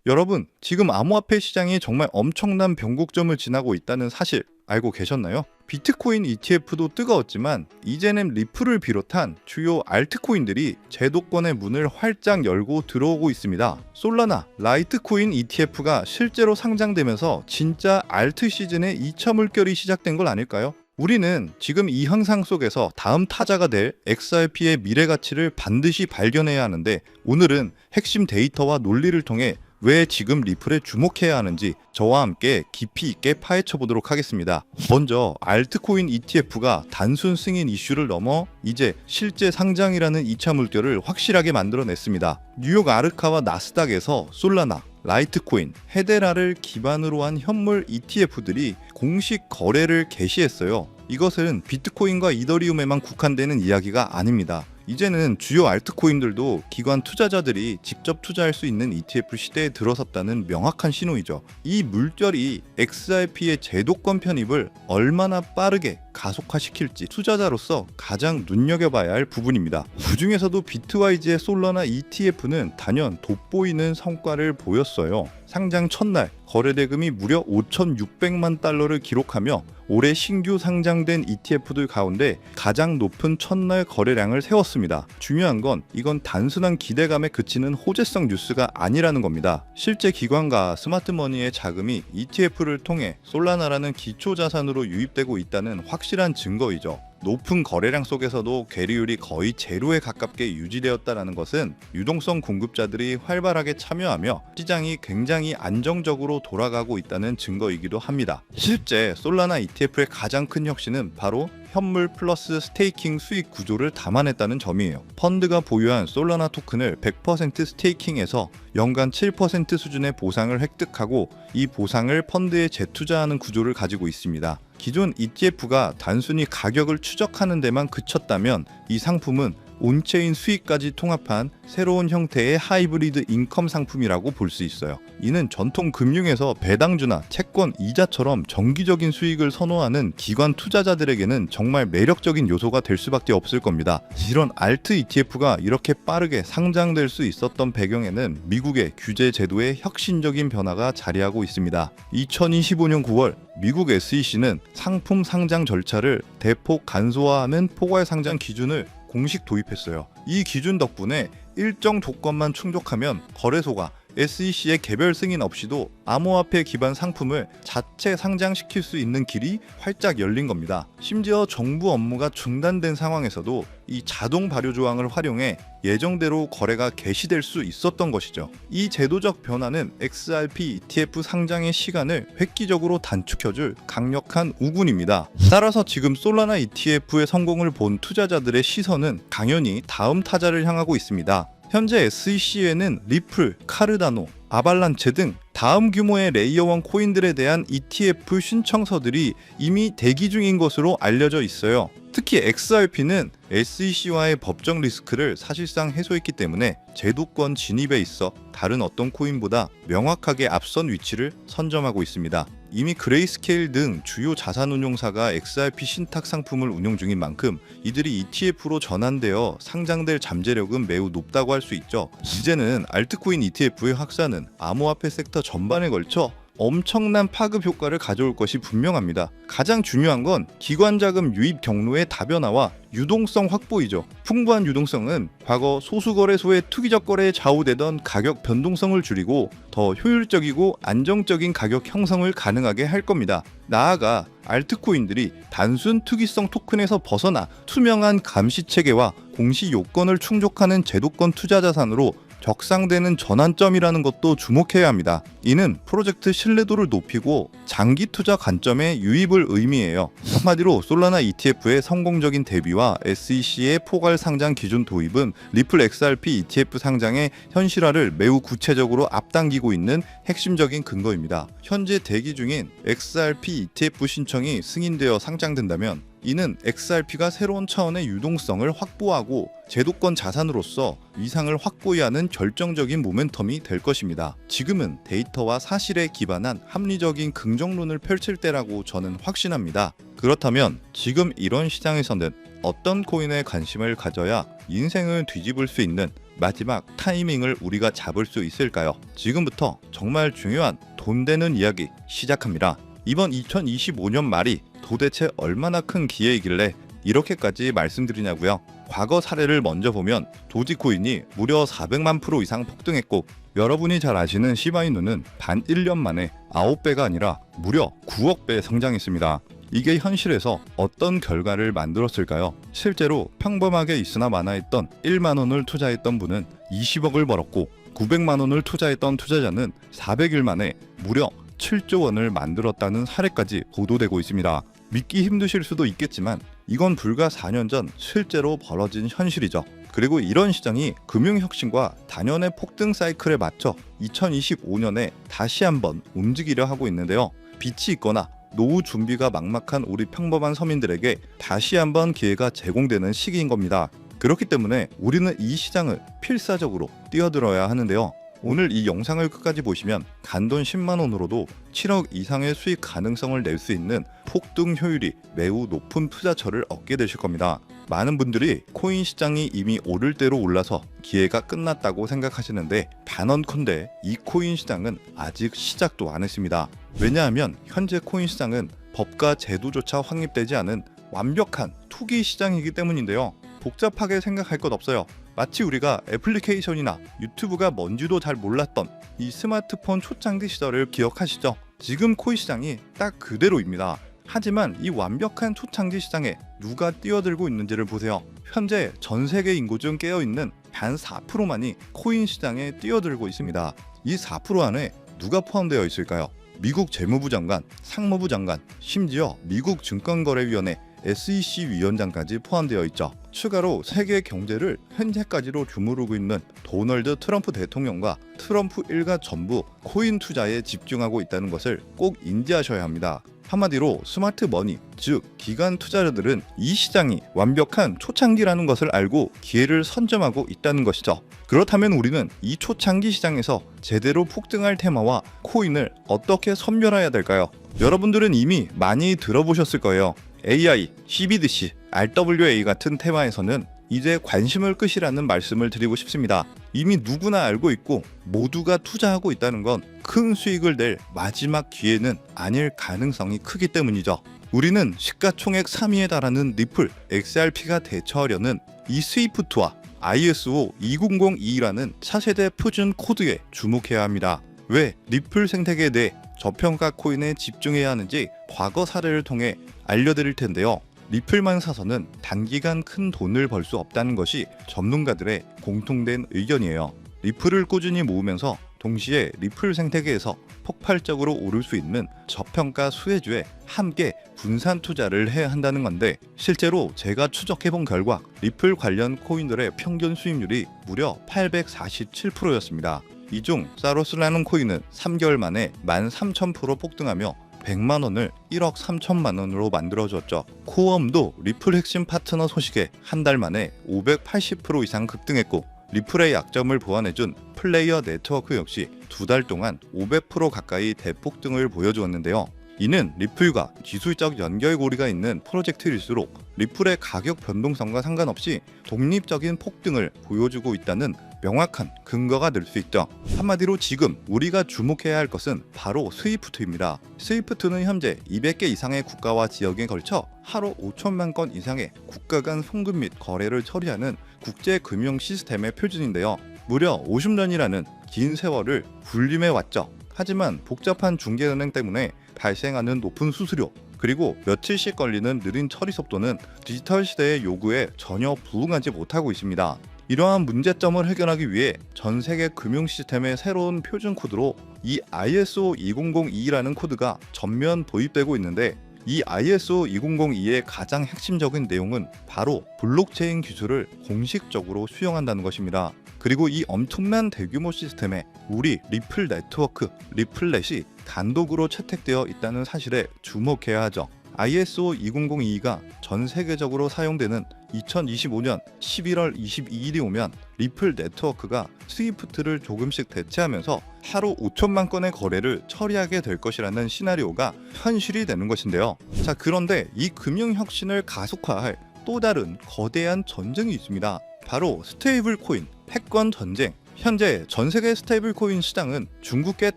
여러분, 지금 암호화폐 시장이 정말 엄청난 변곡점을 지나고 있다는 사실 알고 계셨나요? 비트코인 ETF도 뜨거웠지만 이제는 리플을 비롯한 주요 알트코인들이 제도권의 문을 활짝 열고 들어오고 있습니다. 솔라나, 라이트코인 ETF가 실제로 상장되면서 진짜 알트 시즌의 2차 물결이 시작된 걸 아닐까요? 우리는 지금 이 현상 속에서 다음 타자가 될 XRP의 미래 가치를 반드시 발견해야 하는데, 오늘은 핵심 데이터와 논리를 통해 왜 지금 리플에 주목해야 하는지 저와 함께 깊이 있게 파헤쳐 보도록 하겠습니다. 먼저 알트코인 ETF가 단순 승인 이슈를 넘어 이제 실제 상장이라는 2차 물결을 확실하게 만들어냈습니다. 뉴욕 아르카와 나스닥에서 솔라나, 라이트코인, 헤데라를 기반으로 한 현물 ETF들이 공식 거래를 개시했어요. 이것은 비트코인과 이더리움에만 국한되는 이야기가 아닙니다. 이제는 주요 알트코인들도 기관 투자자들이 직접 투자할 수 있는 ETF 시대에 들어섰다는 명확한 신호이죠. 이 물결이 XRP의 제도권 편입을 얼마나 빠르게 가속화시킬지 투자자로서 가장 눈여겨봐야 할 부분입니다. 그 중에서도 비트와이즈의 솔라나 ETF는 단연 돋보이는 성과를 보였어요. 상장 첫날 거래대금이 무려 5,600만 달러를 기록하며 올해 신규 상장된 ETF들 가운데 가장 높은 첫날 거래량을 세웠습니다. 중요한 건 이건 단순한 기대감에 그치는 호재성 뉴스가 아니라는 겁니다. 실제 기관과 스마트머니의 자금이 ETF를 통해 솔라나라는 기초자산으로 유입되고 있다는 확실한 증거이죠. 높은 거래량 속에서도 괴리율이 거의 제로에 가깝게 유지되었다는 것은 유동성 공급자들이 활발하게 참여하며 시장이 굉장히 안정적으로 돌아가고 있다는 증거이기도 합니다. 실제 솔라나 ETF의 가장 큰 혁신은 바로 현물 플러스 스테이킹 수익 구조를 담아냈다는 점이에요. 펀드가 보유한 솔라나 토큰을 100% 스테이킹해서 연간 7% 수준의 보상을 획득하고 이 보상을 펀드에 재투자하는 구조를 가지고 있습니다. 기존 ETF가 단순히 가격을 추적하는 데만 그쳤다면 이 상품은 온체인 수익까지 통합한 새로운 형태의 하이브리드 인컴 상품이라고 볼 수 있어요. 이는 전통 금융에서 배당주나 채권, 이자처럼 정기적인 수익을 선호하는 기관 투자자들에게는 정말 매력적인 요소가 될 수밖에 없을 겁니다. 이런 알트 ETF가 이렇게 빠르게 상장될 수 있었던 배경에는 미국의 규제 제도의 혁신적인 변화가 자리하고 있습니다. 2025년 9월 미국 SEC는 상품 상장 절차를 대폭 간소화하는 포괄 상장 기준을 공식 도입했어요. 이 기준 덕분에 일정 조건만 충족하면 거래소가 SEC의 개별 승인 없이도 암호화폐 기반 상품을 자체 상장시킬 수 있는 길이 활짝 열린 겁니다. 심지어 정부 업무가 중단된 상황에서도 이 자동 발효 조항을 활용해 예정대로 거래가 개시될 수 있었던 것이죠. 이 제도적 변화는 XRP ETF 상장의 시간을 획기적으로 단축해줄 강력한 우군입니다. 따라서 지금 솔라나 ETF의 성공을 본 투자자들의 시선은 당연히 다음 타자를 향하고 있습니다. 현재 SEC에는 리플, 카르다노, 아발란체 등 다음 규모의 레이어 1 코인들에 대한 ETF 신청서들이 이미 대기 중인 것으로 알려져 있어요. 특히 XRP는 SEC와의 법적 리스크를 사실상 해소했기 때문에 제도권 진입에 있어 다른 어떤 코인보다 명확하게 앞선 위치를 선점하고 있습니다. 이미 그레이스케일 등 주요 자산운용사가 XRP 신탁 상품을 운용 중인 만큼 이들이 ETF로 전환되어 상장될 잠재력은 매우 높다고 할 수 있죠. 이제는 알트코인 ETF의 확산은 암호화폐 섹터 전반에 걸쳐 엄청난 파급 효과를 가져올 것이 분명합니다. 가장 중요한 건 기관 자금 유입 경로의 다변화와 유동성 확보이죠. 풍부한 유동성은 과거 소수거래소의 투기적 거래에 좌우되던 가격 변동성을 줄이고 더 효율적이고 안정적인 가격 형성을 가능하게 할 겁니다. 나아가 알트코인들이 단순 투기성 토큰에서 벗어나 투명한 감시 체계와 공시 요건을 충족하는 제도권 투자 자산으로 적상되는 전환점이라는 것도 주목해야 합니다. 이는 프로젝트 신뢰도를 높이고 장기 투자 관점의 유입을 의미해요. 한마디로 솔라나 ETF의 성공적인 대비와 SEC의 포괄 상장 기준 도입은 리플 XRP ETF 상장의 현실화를 매우 구체적으로 앞당기고 있는 핵심적인 근거입니다. 현재 대기 중인 XRP ETF 신청이 승인되어 상장된다면 이는 XRP가 새로운 차원의 유동성을 확보하고 제도권 자산으로서 위상을 확고히 하는 결정적인 모멘텀이 될 것입니다. 지금은 데이터와 사실에 기반한 합리적인 긍정론을 펼칠 때라고 저는 확신합니다. 그렇다면 지금 이런 시장에서는 어떤 코인에 관심을 가져야 인생을 뒤집을 수 있는 마지막 타이밍을 우리가 잡을 수 있을까요? 지금부터 정말 중요한 돈 되는 이야기 시작합니다. 이번 2025년 말이 도대체 얼마나 큰 기회이길래 이렇게까지 말씀드리냐고요? 과거 사례를 먼저 보면 도지코인이 무려 400만 프로 이상 폭등했고, 여러분이 잘 아시는 시바이누는 단 1년 만에 9배가 아니라 무려 9억 배 성장했습니다. 이게 현실에서 어떤 결과를 만들었을까요? 실제로 평범하게 있으나 마나했던 1만 원을 투자했던 분은 20억을 벌었고, 900만 원을 투자했던 투자자는 400일 만에 무려 7조 원을 만들었다는 사례까지 보도되고 있습니다. 믿기 힘드실 수도 있겠지만 이건 불과 4년 전 실제로 벌어진 현실이죠. 그리고 이런 시장이 금융혁신과 단연의 폭등 사이클에 맞춰 2025년에 다시 한번 움직이려 하고 있는데요. 빚이 있거나 노후 준비가 막막한 우리 평범한 서민들에게 다시 한번 기회가 제공되는 시기인 겁니다. 그렇기 때문에 우리는 이 시장을 필사적으로 뛰어들어야 하는데요. 오늘 이 영상을 끝까지 보시면 단돈 10만 원으로도 7억 이상의 수익 가능성을 낼 수 있는 폭등 효율이 매우 높은 투자처를 얻게 되실 겁니다. 많은 분들이 코인 시장이 이미 오를 대로 올라서 기회가 끝났다고 생각하시는데, 단언컨대 이 코인 시장은 아직 시작도 안 했습니다. 왜냐하면 현재 코인 시장은 법과 제도조차 확립되지 않은 완벽한 투기 시장이기 때문인데요. 복잡하게 생각할 것 없어요. 마치 우리가 애플리케이션이나 유튜브가 뭔지도 잘 몰랐던 이 스마트폰 초창기 시절을 기억하시죠? 지금 코인 시장이 딱 그대로입니다. 하지만 이 완벽한 초창기 시장에 누가 뛰어들고 있는지를 보세요. 현재 전 세계 인구 중 깨어있는 단 4%만이 코인 시장에 뛰어들고 있습니다. 이 4% 안에 누가 포함되어 있을까요? 미국 재무부 장관, 상무부 장관, 심지어 미국 증권거래위원회 SEC 위원장까지 포함되어 있죠. 추가로 세계 경제를 현재까지로 주무르고 있는 도널드 트럼프 대통령과 트럼프 일가 전부 코인 투자에 집중하고 있다는 것을 꼭 인지하셔야 합니다. 한마디로 스마트 머니, 즉 기관 투자자들은 이 시장이 완벽한 초창기라는 것을 알고 기회를 선점하고 있다는 것이죠. 그렇다면 우리는 이 초창기 시장에서 제대로 폭등할 테마와 코인을 어떻게 선별해야 될까요? 여러분들은 이미 많이 들어보셨을 거예요. AI, CBDC, RWA 같은 테마에서는 이제 관심을 끄시라는 말씀을 드리고 싶습니다. 이미 누구나 알고 있고 모두가 투자하고 있다는 건 큰 수익을 낼 마지막 기회는 아닐 가능성이 크기 때문이죠. 우리는 시가총액 3위에 달하는 리플, XRP가 대처하려는 이 스위프트와 ISO 2002라는 차세대 표준 코드에 주목해야 합니다. 왜 리플 생태계 내 저평가 코인에 집중해야 하는지 과거 사례를 통해 알려드릴 텐데요. 리플만 사서는 단기간 큰 돈을 벌 수 없다는 것이 전문가들의 공통된 의견이에요. 리플을 꾸준히 모으면서 동시에 리플 생태계에서 폭발적으로 오를 수 있는 저평가 수혜주에 함께 분산 투자를 해야 한다는 건데, 실제로 제가 추적해본 결과 리플 관련 코인들의 평균 수익률이 무려 847%였습니다. 이 중 사로스라는 코인은 3개월 만에 13,000% 폭등하며 100만 원을 1억 3천만 원으로 만들어줬죠. 코엄도 리플 핵심 파트너 소식에 한 달 만에 580% 이상 급등했고, 리플의 약점을 보완해준 플레이어 네트워크 역시 2달 동안 500% 가까이 대폭등을 보여주었는데요. 이는 리플과 기술적 연결고리가 있는 프로젝트일수록 리플의 가격 변동성과 상관없이 독립적인 폭등을 보여주고 있다는 명확한 근거가 될 수 있죠. 한마디로 지금 우리가 주목해야 할 것은 바로 스위프트입니다. 스위프트는 현재 200개 이상의 국가와 지역에 걸쳐 하루 5천만 건 이상의 국가 간 송금 및 거래를 처리하는 국제 금융 시스템의 표준인데요. 무려 50년이라는 긴 세월을 군림해 왔죠. 하지만 복잡한 중개은행 때문에 발생하는 높은 수수료, 그리고 며칠씩 걸리는 느린 처리 속도는 디지털 시대의 요구에 전혀 부응하지 못하고 있습니다. 이러한 문제점을 해결하기 위해 전 세계 금융 시스템의 새로운 표준 코드로 이 ISO 2002라는 코드가 전면 도입되고 있는데, 이 ISO 2002의 가장 핵심적인 내용은 바로 블록체인 기술을 공식적으로 수용한다는 것입니다. 그리고 이 엄청난 대규모 시스템에 우리 리플 네트워크, 리플렛이 단독으로 채택되어 있다는 사실에 주목해야 하죠. ISO 2002가 전 세계적으로 사용되는 2025년 11월 22일이 오면 리플 네트워크가 스위프트를 조금씩 대체하면서 하루 5천만 건의 거래를 처리하게 될 것이라는 시나리오가 현실이 되는 것인데요. 자, 그런데 이 금융혁신을 가속화할 또 다른 거대한 전쟁이 있습니다. 바로 스테이블 코인, 패권 전쟁. 현재 전세계 스테이블 코인 시장은 중국계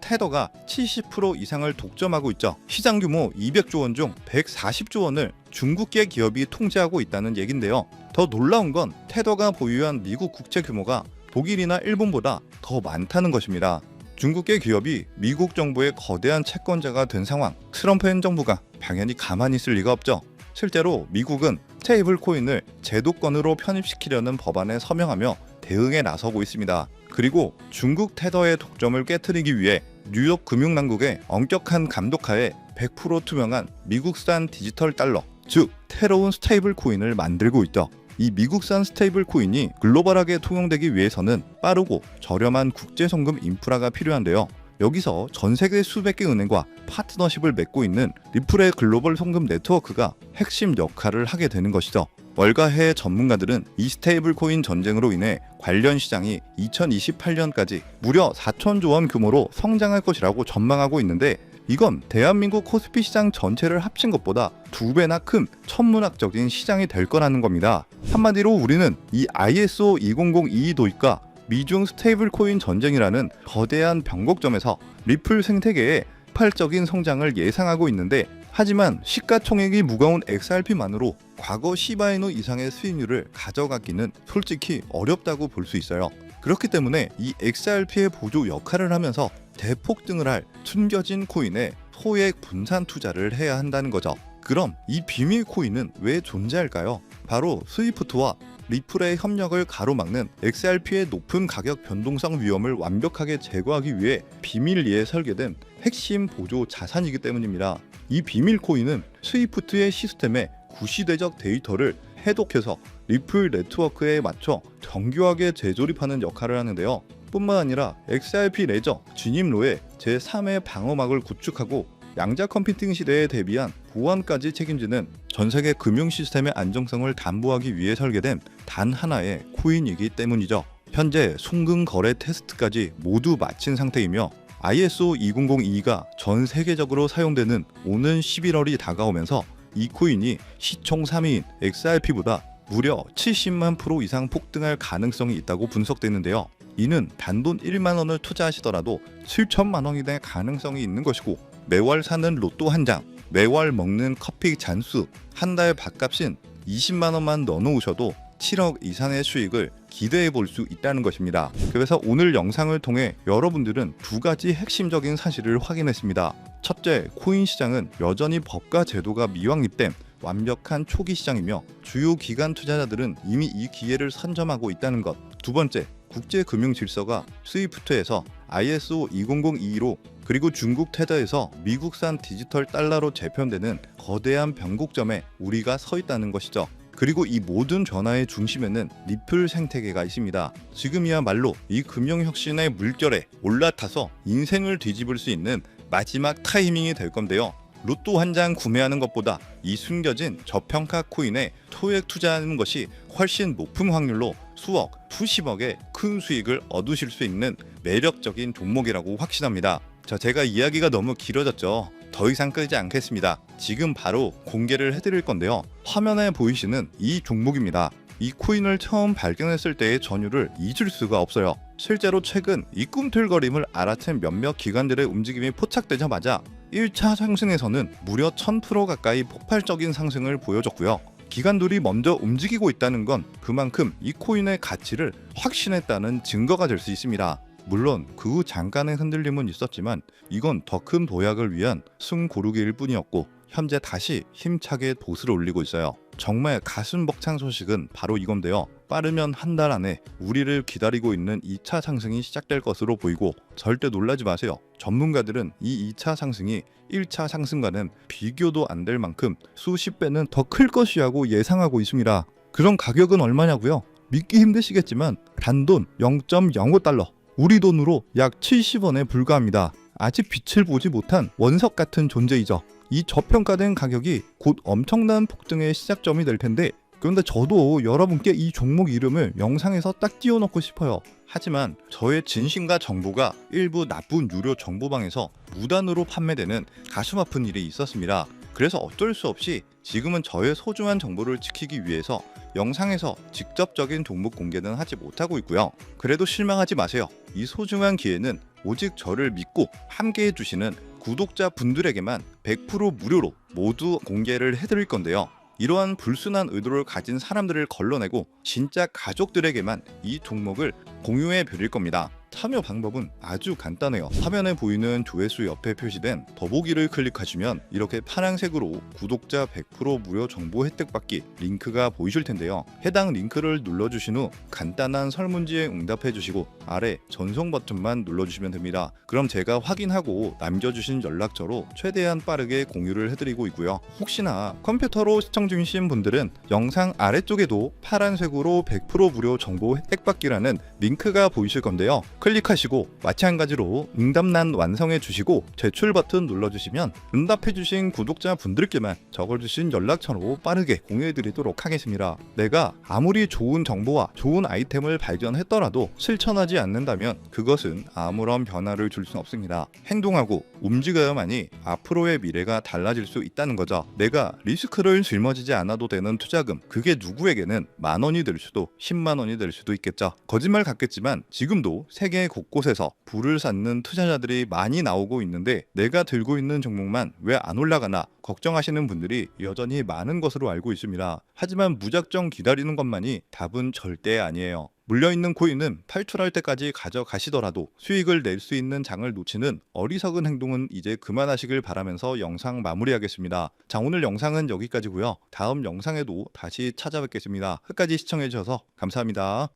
테더가 70% 이상을 독점하고 있죠. 시장 규모 200조 원 중 140조 원을 중국계 기업이 통제하고 있다는 얘긴데요. 더 놀라운 건 테더가 보유한 미국 국채 규모가 독일이나 일본보다 더 많다는 것입니다. 중국계 기업이 미국 정부의 거대한 채권자가 된 상황, 트럼프 행정부가 당연히 가만히 있을 리가 없죠. 실제로 미국은 스테이블 코인을 제도권으로 편입시키려는 법안에 서명하며 대응에 나서고 있습니다. 그리고 중국 테더의 독점을 깨트리기 위해 뉴욕 금융당국의 엄격한 감독하에 100% 투명한 미국산 디지털 달러, 즉 새로운 스테이블 코인을 만들고 있죠. 이 미국산 스테이블 코인이 글로벌하게 통용되기 위해서는 빠르고 저렴한 국제송금 인프라가 필요한데요. 여기서 전 세계 수백 개 은행과 파트너십을 맺고 있는 리플의 글로벌 송금 네트워크가 핵심 역할을 하게 되는 것이죠. 월가 해외 전문가들은 이 스테이블 코인 전쟁으로 인해 관련 시장이 2028년까지 무려 4천조 원 규모로 성장할 것이라고 전망하고 있는데, 이건 대한민국 코스피 시장 전체를 합친 것보다 2배나 큰 천문학적인 시장이 될 거라는 겁니다. 한마디로 우리는 이 ISO 20022 도입과 미중 스테이블 코인 전쟁이라는 거대한 변곡점에서 리플 생태계의 폭발적인 성장을 예상하고 있는데, 하지만 시가총액이 무거운 XRP만으로 과거 시바이노 이상의 수익률을 가져가기는 솔직히 어렵다고 볼 수 있어요. 그렇기 때문에 이 XRP의 보조 역할을 하면서 대폭등을 할 숨겨진 코인에 소액 분산 투자를 해야 한다는 거죠. 그럼 이 비밀 코인은 왜 존재할까요? 바로 스위프트와 리플의 협력을 가로막는 XRP의 높은 가격 변동성 위험을 완벽하게 제거하기 위해 비밀리에 설계된 핵심 보조 자산이기 때문입니다. 이 비밀 코인은 스위프트의 시스템에 구시대적 데이터를 해독해서 리플 네트워크에 맞춰 정교하게 재조립하는 역할을 하는데요. 뿐만 아니라 XRP 레저 진입로에 제3의 방어막을 구축하고 양자 컴퓨팅 시대에 대비한 보안까지 책임지는 전세계 금융 시스템의 안정성을 담보하기 위해 설계된 단 하나의 코인이기 때문이죠. 현재 송금 거래 테스트까지 모두 마친 상태이며 ISO 20022가 전 세계적으로 사용되는 오는 11월이 다가오면서 이 코인이 시총 3위인 XRP보다 무려 70만 % 이상 폭등할 가능성이 있다고 분석되는데요. 이는 단돈 1만 원을 투자하시더라도 7천만 원이 될 가능성이 있는 것이고, 매월 사는 로또 한 장, 매월 먹는 커피 잔수, 한 달 밥값인 20만 원만 넣어놓으셔도 7억 이상의 수익을 기대해 볼 수 있다는 것입니다. 그래서 오늘 영상을 통해 여러분들은 두 가지 핵심적인 사실을 확인했습니다. 첫째, 코인 시장은 여전히 법과 제도가 미확립된 완벽한 초기 시장이며 주요 기관 투자자들은 이미 이 기회를 선점하고 있다는 것. 두 번째, 국제 금융 질서가 스위프트에서 ISO 20022로 그리고 중국 테더에서 미국산 디지털 달러로 재편되는 거대한 변곡점에 우리가 서 있다는 것이죠. 그리고 이 모든 변화의 중심에는 리플 생태계가 있습니다. 지금이야말로 이 금융혁신의 물결에 올라타서 인생을 뒤집을 수 있는 마지막 타이밍이 될 건데요. 로또 한 장 구매하는 것보다 이 숨겨진 저평가 코인에 소액 투자하는 것이 훨씬 높은 확률로 수억, 수십억의 큰 수익을 얻으실 수 있는 매력적인 종목이라고 확신합니다. 제가 이야기가 너무 길어졌죠. 더 이상 끌지 않겠습니다. 지금 바로 공개를 해드릴 건데요. 화면에 보이시는 이 종목입니다. 이 코인을 처음 발견했을 때의 전율을 잊을 수가 없어요. 실제로 최근 이 꿈틀거림을 알아챈 몇몇 기관들의 움직임이 포착되자마자 1차 상승에서는 무려 1000% 가까이 폭발적인 상승을 보여줬고요. 기관들이 먼저 움직이고 있다는 건 그만큼 이 코인의 가치를 확신했다는 증거가 될 수 있습니다. 물론 그 후 잠깐의 흔들림은 있었지만 이건 더 큰 도약을 위한 숨고르기일 뿐이었고, 현재 다시 힘차게 돛을 올리고 있어요. 정말 가슴 벅찬 소식은 바로 이건데요. 빠르면 한 달 안에 우리를 기다리고 있는 2차 상승이 시작될 것으로 보이고, 절대 놀라지 마세요. 전문가들은 이 2차 상승이 1차 상승과는 비교도 안 될 만큼 수십 배는 더 클 것이라고 예상하고 있습니다. 그런 가격은 얼마냐고요? 믿기 힘드시겠지만 단돈 0.05달러, 우리 돈으로 약 70원에 불과합니다. 아직 빛을 보지 못한 원석 같은 존재이죠. 이 저평가된 가격이 곧 엄청난 폭등의 시작점이 될 텐데, 그런데 저도 여러분께 이 종목 이름을 영상에서 딱 띄워놓고 싶어요. 하지만 저의 진심과 정보가 일부 나쁜 유료 정보방에서 무단으로 판매되는 가슴 아픈 일이 있었습니다. 그래서 어쩔 수 없이 지금은 저의 소중한 정보를 지키기 위해서 영상에서 직접적인 종목 공개는 하지 못하고 있고요. 그래도 실망하지 마세요. 이 소중한 기회는 오직 저를 믿고 함께 해주시는 구독자 분들에게만 100% 무료로 모두 공개를 해드릴 건데요. 이러한 불순한 의도를 가진 사람들을 걸러내고 진짜 가족들에게만 이 종목을 공유해 드릴 겁니다. 참여 방법은 아주 간단해요. 화면에 보이는 조회수 옆에 표시된 더보기를 클릭하시면 이렇게 파란색으로 구독자 100% 무료 정보 혜택 받기 링크가 보이실 텐데요. 해당 링크를 눌러주신 후 간단한 설문지에 응답해 주시고 아래 전송 버튼만 눌러주시면 됩니다. 그럼 제가 확인하고 남겨주신 연락처로 최대한 빠르게 공유를 해드리고 있고요. 혹시나 컴퓨터로 시청 중이신 분들은 영상 아래쪽에도 파란색으로 100% 무료 정보 혜택 받기라는 링크가 보이실 건데요. 클릭하시고 마찬가지로 응답란 완성해 주시고 제출 버튼 눌러주시면 응답해 주신 구독자 분들께만 적어주신 연락처로 빠르게 공유해 드리도록 하겠습니다. 내가 아무리 좋은 정보와 좋은 아이템을 발견했더라도 실천하지 않는다면 그것은 아무런 변화를 줄 수는 없습니다. 행동하고 움직여야만이 앞으로의 미래가 달라질 수 있다는 거죠. 내가 리스크를 짊어지지 않아도 되는 투자금, 그게 누구에게는 10,000원이 될 수도 10만 원이 될 수도 있겠죠. 거짓말 같겠지만 지금도 세계 곳곳에서 부를 쌓는 투자자들이 많이 나오고 있는데 내가 들고 있는 종목만 왜 안 올라가나 걱정하시는 분들이 여전히 많은 것으로 알고 있습니다. 하지만 무작정 기다리는 것만이 답은 절대 아니에요. 물려있는 코인은 팔출할 때까지 가져가시더라도 수익을 낼 수 있는 장을 놓치는 어리석은 행동은 이제 그만하시길 바라면서 영상 마무리하겠습니다. 자, 오늘 영상은 여기까지고요. 다음 영상에도 다시 찾아뵙겠습니다. 끝까지 시청해주셔서 감사합니다.